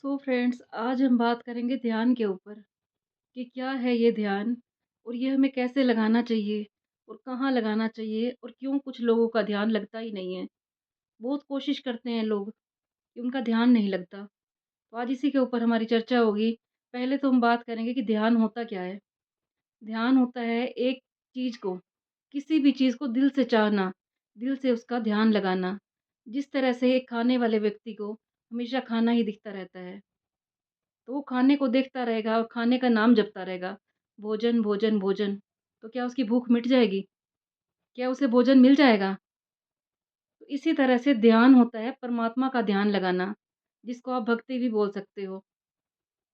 So friends, आज हम बात करेंगे ध्यान के ऊपर कि क्या है ये ध्यान और ये हमें कैसे लगाना चाहिए और कहाँ लगाना चाहिए और क्यों कुछ लोगों का ध्यान लगता ही नहीं है। बहुत कोशिश करते हैं लोग कि उनका ध्यान नहीं लगता। तो आज इसी के ऊपर हमारी चर्चा होगी। पहले तो हम बात करेंगे कि ध्यान होता क्या है। ध्यान होता है एक चीज़ को, किसी भी चीज़ को दिल से चाहना, दिल से उसका ध्यान लगाना। जिस तरह से एक खाने वाले व्यक्ति को हमेशा खाना ही दिखता रहता है, तो वो खाने को देखता रहेगा और खाने का नाम जपता रहेगा, भोजन, भोजन, भोजन। तो क्या उसकी भूख मिट जाएगी? क्या उसे भोजन मिल जाएगा? तो इसी तरह से ध्यान होता है परमात्मा का ध्यान लगाना, जिसको आप भक्ति भी बोल सकते हो।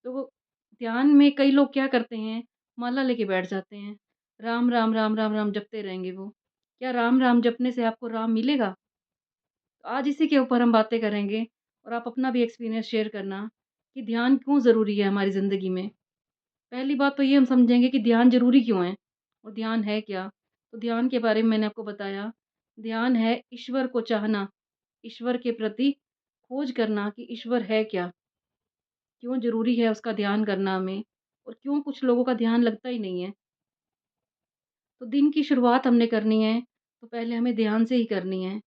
तो वो ध्यान में कई लोग क्या करते हैं, माला लेके बैठ जाते हैं। राम, राम, राम, राम, राम जपते रहेंगे वो। क्या राम, राम जपने से आपको राम मिलेगा? तो आज इसी के ऊपर हम बातें करेंगे और आप अपना भी एक्सपीरियंस शेयर करना कि ध्यान क्यों ज़रूरी है हमारी ज़िंदगी में। पहली बात तो ये हम समझेंगे कि ध्यान ज़रूरी क्यों है और ध्यान है क्या? तो ध्यान के बारे में मैंने आपको बताया। ध्यान है ईश्वर को चाहना, ईश्वर के प्रति खोज करना कि ईश्वर है क्या? क्यों ज़रूरी है उसका ध्यान करना हमें और क्यों कुछ लोगों का ध्यान लगता ही नहीं है। तो दिन की शुरुआत हमने करनी है, तो पहले हमें ध्यान से ही करनी है।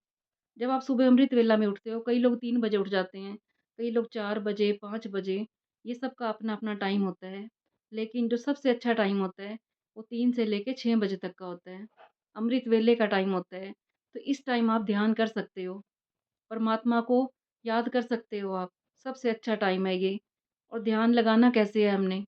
जब आप सुबह अमृत वेला में उठते हो, कई लोग 3 बजे उठ जाते हैं, कई लोग 4 बजे, 5 बजे, ये सबका अपना-अपना टाइम होता है। लेकिन जो सबसे अच्छा टाइम होता है, वो 3 से लेके 6 बजे तक का होता है। अमृत वेले का टाइम होता है, तो इस टाइम आप ध्यान कर सकते हो, परमात्मा को याद कर सकते हो आप। सबसे अच्छा टाइम है ये। और ध्यान लगाना कैसे है हमने?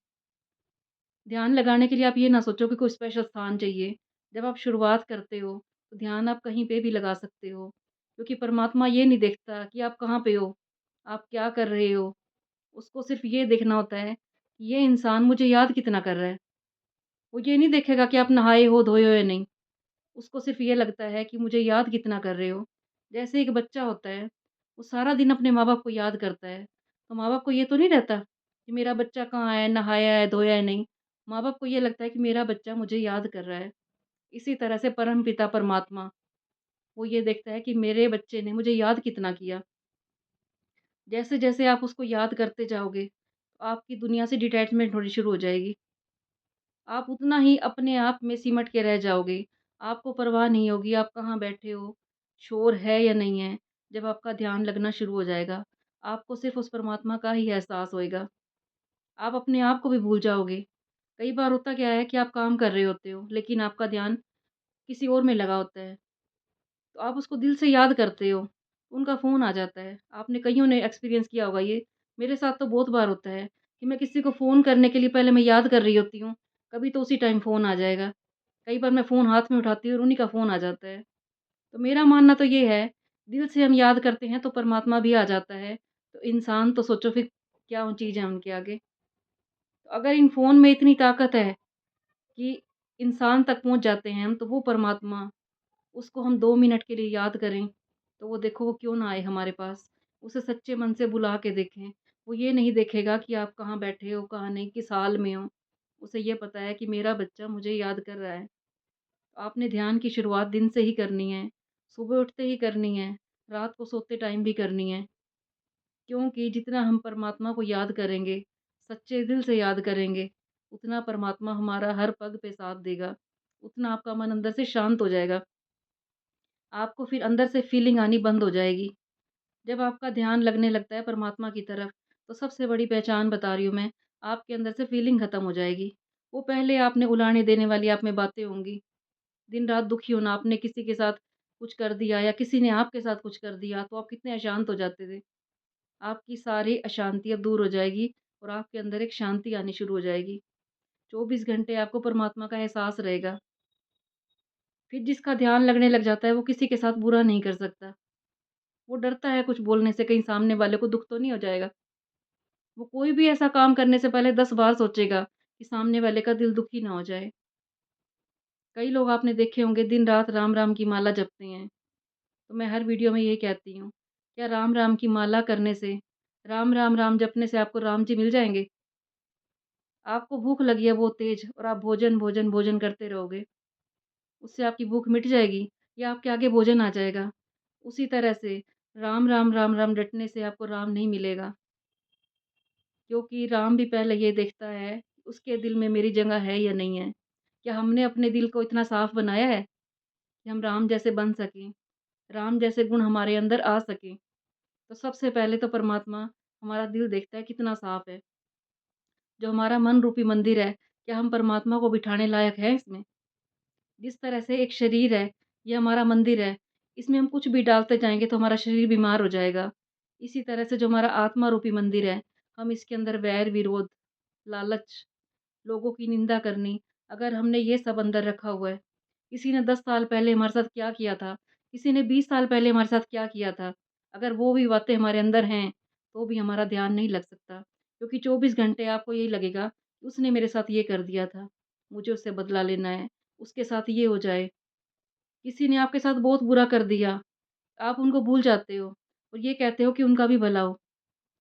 ध्यान लगाने के लिए आप ये ना सोचो कि कोई स्पेशल स्थान चाहिए। जब आप शुरुआत करते हो, तो ध्यान आप कहीं पे भी लगा सकते हो। क्योंकि परमात्मा ये नहीं देखता कि आप कहाँ पे हो, आप क्या कर रहे हो। उसको सिर्फ़ ये देखना होता है कि ये इंसान मुझे याद कितना कर रहा है। वो ये नहीं देखेगा कि आप नहाए हो, धोए हो या नहीं। उसको सिर्फ़ ये लगता है कि मुझे याद कितना कर रहे हो। जैसे एक बच्चा होता है, वो सारा दिन अपने माँ-बाप को याद करता है। तो माँ-बाप को ये तो नहीं रहता कि मेरा बच्चा कहाँ है, नहाया है, धोया है नहीं। माँ-बाप को ये लगता है कि मेरा बच्चा मुझे याद कर रहा है। इसी तरह से परमपिता परमात्मा, वो ये देखता है कि मेरे बच्चे ने मुझे याद कितना किया। जैसे-जैसे आप उसको याद करते जाओगे, तो आपकी दुनिया से डिटैचमेंट होनी शुरू हो जाएगी। आप उतना ही अपने आप में सिमट के रह जाओगे। आपको परवाह नहीं होगी आप कहाँ बैठे हो, शोर है या नहीं है। जब आपका ध्यान लगना शुरू हो जाएगा, आपको सिर्फ़ उस परमात्मा का ही एहसास होएगा। आप अपने आप को भी भूल जाओगे। कई बार होता क्या है कि आप काम कर रहे होते हो, लेकिन आपका ध्यान किसी और में लगा होता है। तो आप उसको दिल से याद करते हो, उनका फ़ोन आ जाता है। आपने कइयों ने एक्सपीरियंस किया होगा ये, मेरे साथ तो बहुत बार होता है कि मैं किसी को फ़ोन करने के लिए पहले मैं याद कर रही होती हूँ, कभी तो उसी टाइम फ़ोन आ जाएगा। कई बार मैं फ़ोन हाथ में उठाती हूँ और उन्हीं का फ़ोन आ जाता है। तो मेरा मानना तो ये है, दिल से हम याद करते हैं तो परमात्मा भी आ जाता है, तो इंसान तो सोचो फिर क्या चीज़ है उनके आगे। तो अगर इन फ़ोन में इतनी ताकत है कि इंसान तक पहुँच जाते हैं हम, तो वो परमात्मा, उसको हम 2 मिनट के लिए याद करें, तो वो देखो वो क्यों ना आए हमारे पास। उसे सच्चे मन से बुला के देखें। वो ये नहीं देखेगा कि आप कहाँ बैठे हो, कहाँ नहीं, किस हाल में हो। उसे ये पता है कि मेरा बच्चा मुझे याद कर रहा है। आपने ध्यान की शुरुआत दिन से ही करनी है, सुबह उठते ही करनी है, रात को सोते टाइम भी करनी है। क्योंकि जितना हम परमात्मा को याद करेंगे, सच्चे दिल से याद करेंगे, उतना परमात्मा हमारा हर पग पे साथ देगा। उतना आपका मन अंदर से शांत हो जाएगा। आपको फिर अंदर से फीलिंग आनी बंद हो जाएगी। जब आपका ध्यान लगने लगता है परमात्मा की तरफ, तो सबसे बड़ी पहचान बता रही हूँ मैं, आपके अंदर से फीलिंग खत्म हो जाएगी। वो पहले आपने उलाहने देने वाली आप में बातें होंगी। दिन-रात दुखी होना, आपने किसी के साथ कुछ कर दिया या किसी ने आपके साथ कुछ कर दिया, तो आप कितने अशांत हो जाते थे। आपकी सारी अशांति अब दूर हो जाएगी और आपके अंदर एक शांति आनी शुरू हो जाएगी। 24 घंटे आपको परमात्मा का एहसास रहेगा। फिर जिसका ध्यान लगने लग जाता है, वो किसी के साथ बुरा नहीं कर सकता। वो डरता है कुछ बोलने से, कहीं सामने वाले को दुःख तो नहीं हो जाएगा। वो कोई भी ऐसा काम करने से पहले 10 बार सोचेगा कि सामने वाले का दिल दुखी ना हो जाए। कई लोग आपने देखे होंगे दिन-रात राम-राम की माला जपते हैं। तो मैं हर वीडियो में यही कहती हूँ, क्या राम-राम की माला करने से, राम, राम, राम जपने से आपको राम जी मिल जाएँगे? आपको भूख लगी है बहुत तेज़ और आप भोजन, भोजन, भोजन करते रहोगे। उससे आपकी भूख मिट जाएगी या आपके आगे भोजन आ जाएगा। उसी तरह से राम, राम, राम, राम रटने से आपको राम नहीं मिलेगा। क्योंकि राम भी पहले ये देखता है, उसके दिल में मेरी जगह है या नहीं है। क्या हमने अपने दिल को इतना साफ़ बनाया है कि हम राम जैसे बन सकें, राम जैसे गुण हमारे अंदर आ सकें? तो सबसे पहले तो परमात्मा हमारा दिल देखता है कितना साफ़ है। जो हमारा मन रूपी मंदिर है, क्या हम परमात्मा को बिठाने लायक हैं इसमें? जिस तरह से एक शरीर है, ये हमारा मंदिर है, इसमें हम कुछ भी डालते जाएँगे तो हमारा शरीर बीमार हो जाएगा। इसी तरह से जो हमारा आत्मा रूपी मंदिर है, हम इसके अंदर वैर, विरोध, लालच, लोगों की निंदा करनी, अगर हमने ये सब अंदर रखा हुआ है, किसी ने 10 साल पहले हमारे साथ क्या किया था, किसी ने 20 साल पहले हमारे साथ क्या किया था, अगर वो भी बातें हमारे अंदर हैं, तो भी हमारा ध्यान नहीं लग सकता। क्योंकि 24 घंटे आपको यही लगेगा, उसने मेरे साथ ये कर दिया था, मुझे उससे बदला लेना है, उसके साथ ये हो जाए। किसी ने आपके साथ बहुत बुरा कर दिया, आप उनको भूल जाते हो और ये कहते हो कि उनका भी भला हो।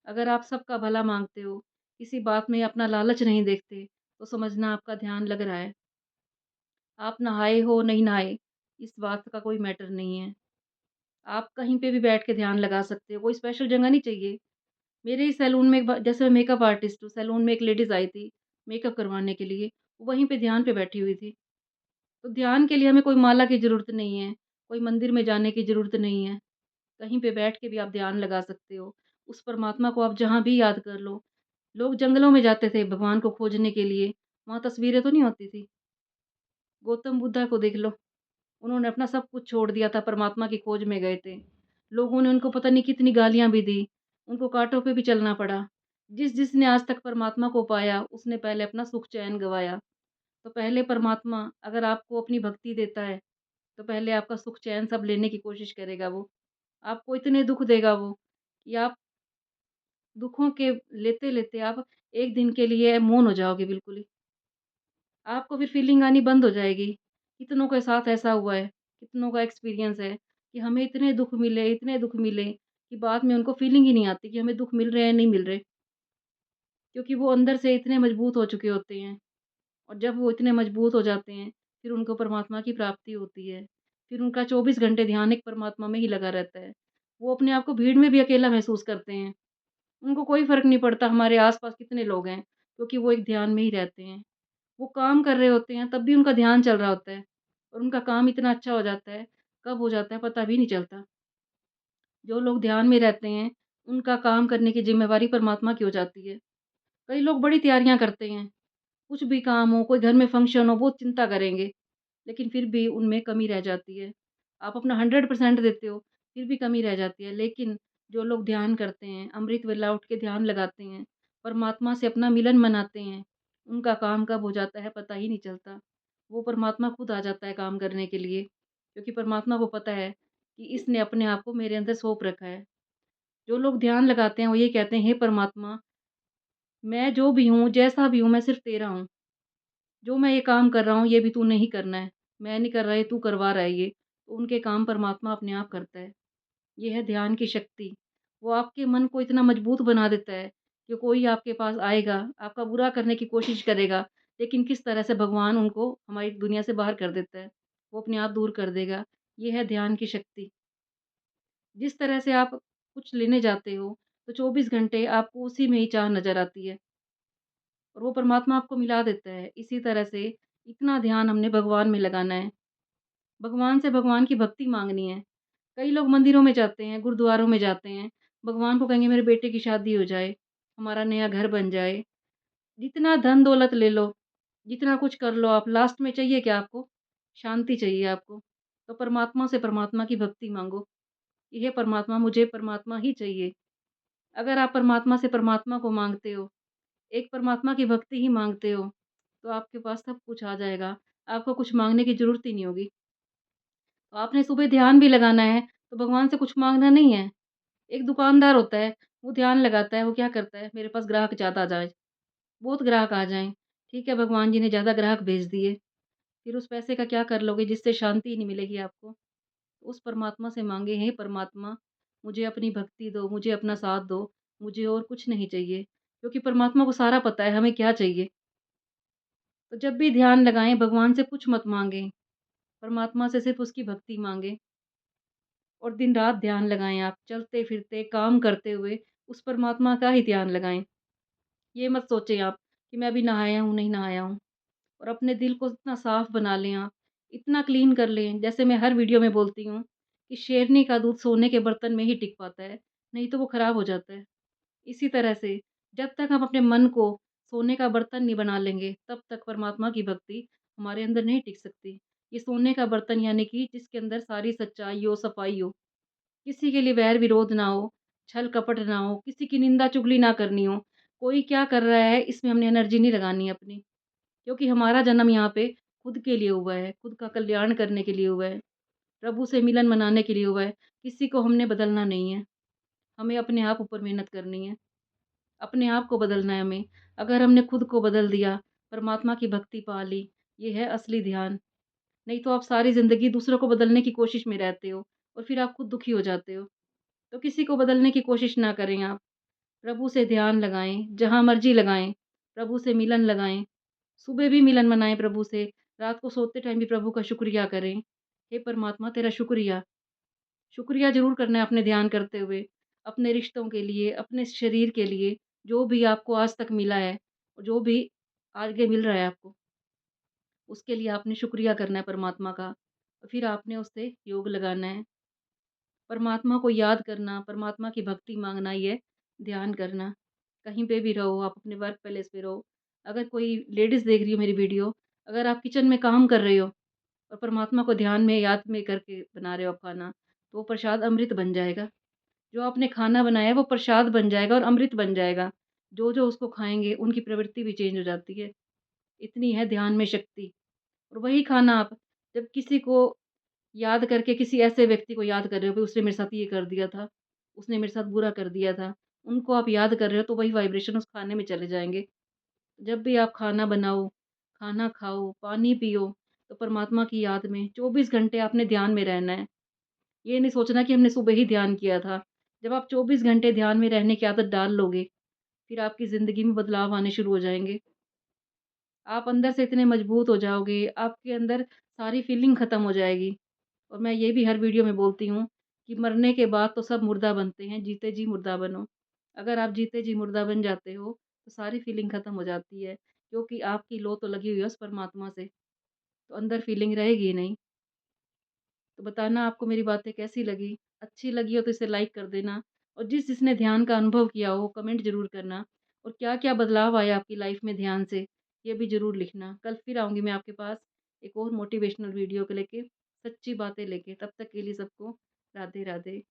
अगर आप सबका भला माँगते हो, किसी बात में अपना लालच नहीं देखते, तो समझना आपका ध्यान लग रहा है। आप नहाए हो, नहीं नहाए, इस बात का कोई मैटर नहीं है। आप कहीं पे भी बैठ के ध्यान लगा सकते हो, कोई स्पेशल जगह नहीं चाहिए। मेरे ही सैलून में एक बार जैसे मैं मेकअप आर्टिस्ट हूँ, सैलून में एक लेडीज़ आई थी, मेकअप करवाने के लिए, वहीं पे ध्यान पे बैठी हुई थी। तो ध्यान के लिए हमें कोई माला की ज़रूरत नहीं है, कोई मंदिर में जाने की ज़रूरत नहीं है। कहीं पे बैठ के भी आप ध्यान लगा सकते हो। उस परमात्मा को आप जहाँ भी याद कर लो। लोग जंगलों में जाते थे भगवान को खोजने के लिए, वहाँ तस्वीरें तो नहीं होती थी। गौतम बुद्धा को देख लो, उन्होंने अपना सब कुछ छोड़ दिया था, परमात्मा की खोज में गए थे। लोगों ने उनको पता नहीं कितनी गालियाँ भी दी, उनको काँटों पे भी चलना पड़ा। जिसने आज तक परमात्मा को पाया, उसने पहले अपना सुख चैन गँवाया। तो पहले परमात्मा अगर आपको अपनी भक्ति देता है, तो पहले आपका सुख चैन सब लेने की कोशिश करेगा वो। आपको इतने दुःख देगा वो, कि आप दुखों के लेते-लेते आप एक दिन के लिए मौन हो जाओगे बिल्कुल ही। आपको फिर फीलिंग आनी बंद हो जाएगी। कितनों के साथ ऐसा हुआ है, कितनों का एक्सपीरियंस है कि हमें इतने दुःख मिले कि बाद में उनको फीलिंग ही नहीं आती कि हमें दुःख मिल रहे हैं, नहीं मिल रहे। क्योंकि वो अंदर से इतने मजबूत हो चुके होते हैं और जब वो इतने मजबूत हो जाते हैं, फिर उनको परमात्मा की प्राप्ति होती है। फिर उनका 24 घंटे ध्यान एक परमात्मा में ही लगा रहता है। वो अपने आप को भीड़ में भी अकेला महसूस करते हैं। उनको कोई फ़र्क नहीं पड़ता हमारे आस-पास कितने लोग हैं, क्योंकि वो एक ध्यान में ही रहते हैं। वो काम कर रहे होते हैं, तब भी उनका ध्यान चल रहा होता है और उनका काम इतना अच्छा हो जाता है, कब हो जाता है पता भी नहीं चलता। जो लोग ध्यान में रहते हैं, उनका काम करने की ज़िम्मेवारी परमात्मा की हो जाती है। कई लोग बड़ी तैयारियाँ करते हैं, कुछ भी काम हो, कोई घर में फंक्शन हो, बहुत चिंता करेंगे, लेकिन फिर भी उनमें कमी रह जाती है। आप अपना 100% देते हो, फिर भी कमी रह जाती है। लेकिन जो लोग ध्यान करते हैं, अमृत वेला उठ के ध्यान लगाते हैं, परमात्मा से अपना मिलन मनाते हैं, उनका काम कब हो जाता है पता ही नहीं चलता। वो परमात्मा खुद आ जाता है काम करने के लिए, क्योंकि परमात्मा को पता है कि इसने अपने आप को मेरे अंदर सौंप रखा है। जो लोग ध्यान लगाते हैं, वो ये कहते हैं, "हे परमात्मा, मैं जो भी हूँ, जैसा भी हूँ, मैं सिर्फ़ तेरा हूँ। जो मैं ये काम कर रहा हूँ, ये भी तूने ही करना है। मैं नहीं कर रहा, ये तू करवा रहा है ये।" तो उनके काम परमात्मा अपने आप करता है। ये है ध्यान की शक्ति। वो आपके मन को इतना मजबूत बना देता है कि कोई आपके पास आएगा, आपका बुरा करने की कोशिश करेगा, लेकिन किस तरह से भगवान उनको हमारी दुनिया से बाहर कर देता है। वो अपने आप दूर कर देगा। ये है ध्यान की शक्ति। जिस तरह से आप कुछ लेने जाते हो, तो 24 घंटे आपको उसी में ही चाह नज़र आती है और वो परमात्मा आपको मिला देता है। इसी तरह से इतना ध्यान हमने भगवान में लगाना है। भगवान से भगवान की भक्ति माँगनी है। कई लोग मंदिरों में जाते हैं, गुरुद्वारों में जाते हैं, भगवान को कहेंगे मेरे बेटे की शादी हो जाए, हमारा नया घर बन जाए। जितना धन-दौलत ले लो, जितना कुछ कर लो आप, लास्ट में चाहिए क्या आपको? शांति चाहिए आपको। तो परमात्मा से परमात्मा की भक्ति माँगो, कि हे परमात्मा मुझे परमात्मा ही चाहिए। अगर आप परमात्मा से परमात्मा को माँगते हो, एक परमात्मा की भक्ति ही माँगते हो, तो आपके पास सब कुछ आ जाएगा। आपको कुछ माँगने की ज़रूरत ही नहीं होगी। तो आपने सुबह ध्यान भी लगाना है, तो भगवान से कुछ माँगना नहीं है। एक दुकानदार होता है, वो ध्यान लगाता है, वो क्या करता है, मेरे पास ग्राहक ज़्यादा आ जाए, बहुत ग्राहक आ जाएँ, ठीक है, भगवान जी ने ज़्यादा ग्राहक भेज दिए, फिर उस पैसे का क्या कर लोगे जिससे शांति नहीं मिलेगी आपको? उस परमात्मा से माँगे, हे परमात्मा, मुझे अपनी भक्ति दो, मुझे अपना साथ दो, मुझे और कुछ नहीं चाहिए, क्योंकि परमात्मा को सारा पता है हमें क्या चाहिए। तो जब भी ध्यान लगाएँ, भगवान से कुछ मत माँगे, परमात्मा से सिर्फ़ उसकी भक्ति माँगे और दिन-रात ध्यान लगाएँ आप, चलते-फिरते, काम करते हुए उस परमात्मा का ही ध्यान लगाएँ। ये मत सोचें आप कि मैं अभी नहाया हूँ, नहीं नहाया हूँ। और अपने दिल को इतना साफ़ बना लें आप, इतना क्लीन कर लें, जैसे मैं हर वीडियो में बोलती हूँ कि शेरनी का दूध सोने के बर्तन में ही टिक पाता है, नहीं तो वो खराब हो जाता है। इसी तरह से जब तक हम अपने मन को सोने का बर्तन नहीं बना लेंगे, तब तक परमात्मा की भक्ति हमारे अंदर नहीं टिक सकती। ये सोने का बर्तन यानी कि जिसके अंदर सारी सच्चाई हो, सफाई हो, किसी के लिए वैर विरोध ना हो, छल कपट ना हो, किसी की निंदा चुगली ना करनी हो। कोई क्या कर रहा है इसमें हमने एनर्जी नहीं लगानी है अपनी, क्योंकि हमारा जन्म यहाँ पे खुद के लिए हुआ है, खुद का कल्याण करने के लिए हुआ है, प्रभु से मिलन मनाने के लिए हुआ है। किसी को हमने बदलना नहीं है, हमें अपने आप ऊपर मेहनत करनी है। अपने आप को बदलना है हमें। अगर हमने खुद को बदल दिया, परमात्मा की भक्ति पा ली, ये है असली ध्यान। नहीं तो आप सारी ज़िंदगी दूसरों को बदलने की कोशिश में रहते हो और फिर आप खुद दुखी हो जाते हो। तो किसी को बदलने की कोशिश ना करें आप। प्रभु से ध्यान लगाएँ, जहाँ मर्ज़ी लगाएँ, प्रभु से मिलन लगाएँ। सुबह भी मिलन मनाएँ प्रभु से, रात को सोते टाइम भी प्रभु का शुक्रिया करें। हे परमात्मा तेरा शुक्रिया। शुक्रिया ज़रूर करना है अपने ध्यान करते हुए, अपने रिश्तों के लिए, अपने शरीर के लिए, जो भी आपको आज तक मिला है, जो भी आगे मिल रहा है आपको, उसके लिए आपने शुक्रिया करना है परमात्मा का। फिर आपने उससे योग लगाना है। परमात्मा को याद करना, परमात्मा की भक्ति माँगना, ये ध्यान करना। कहीं पे भी रहो, आप अपने वर्क प्लेस पे रहो। अगर कोई लेडीज़ देख रही हो मेरी वीडियो, अगर आप किचन में काम कर रहे हो और परमात्मा को ध्यान में, याद में करके बना रहे हो आप खाना, तो वो प्रसाद अमृत बन जाएगा। जो आपने खाना बनाया है वो प्रसाद बन जाएगा और अमृत बन जाएगा। जो-जो उसको खाएँगे उनकी प्रवृत्ति भी चेंज हो जाती है। इतनी है ध्यान में शक्ति। और वही खाना आप जब किसी को याद करके, किसी ऐसे व्यक्ति को याद कर रहे हो कि उसने मेरे साथ ये कर दिया था, उसने मेरे साथ बुरा कर दिया था, उनको आप याद कर रहे हो तो वही वाइब्रेशन उस खाने में चले जाएँगे। जब भी आप खाना बनाओ, खाना खाओ, पानी पियो, तो परमात्मा की याद में 24 घंटे आपने ध्यान में रहना है। ये नहीं सोचना कि हमने सुबह ही ध्यान किया था। जब आप 24 घंटे ध्यान में रहने की आदत डाल लोगे, फिर आपकी ज़िंदगी में बदलाव आने शुरू हो जाएँगे। आप अंदर से इतने मजबूत हो जाओगे, आपके अंदर सारी फीलिंग ख़त्म हो जाएगी। और मैं ये भी हर वीडियो में बोलती हूँ कि मरने के बाद तो सब मुर्दा बनते हैं, जीते जी मुर्दा बनो। अगर आप जीते जी मुर्दा बन जाते हो, तो सारी फीलिंग ख़त्म हो जाती है, क्योंकि आपकी लौ तो लगी हुई है उस परमात्मा से, तो अंदर फीलिंग रहेगी ही नहीं। तो बताना आपको मेरी बातें कैसी लगी? अच्छी लगी हो तो इसे लाइक कर देना, और जिसने ध्यान का अनुभव किया हो कमेंट ज़रूर करना, और क्या-क्या बदलाव आया आपकी लाइफ़ में ध्यान से, ये भी ज़रूर लिखना। कल फिर आऊँगी मैं आपके पास एक और मोटिवेशनल वीडियो को लेके, सच्ची बातें लेके। तब तक के लिए सबको राधे-राधे।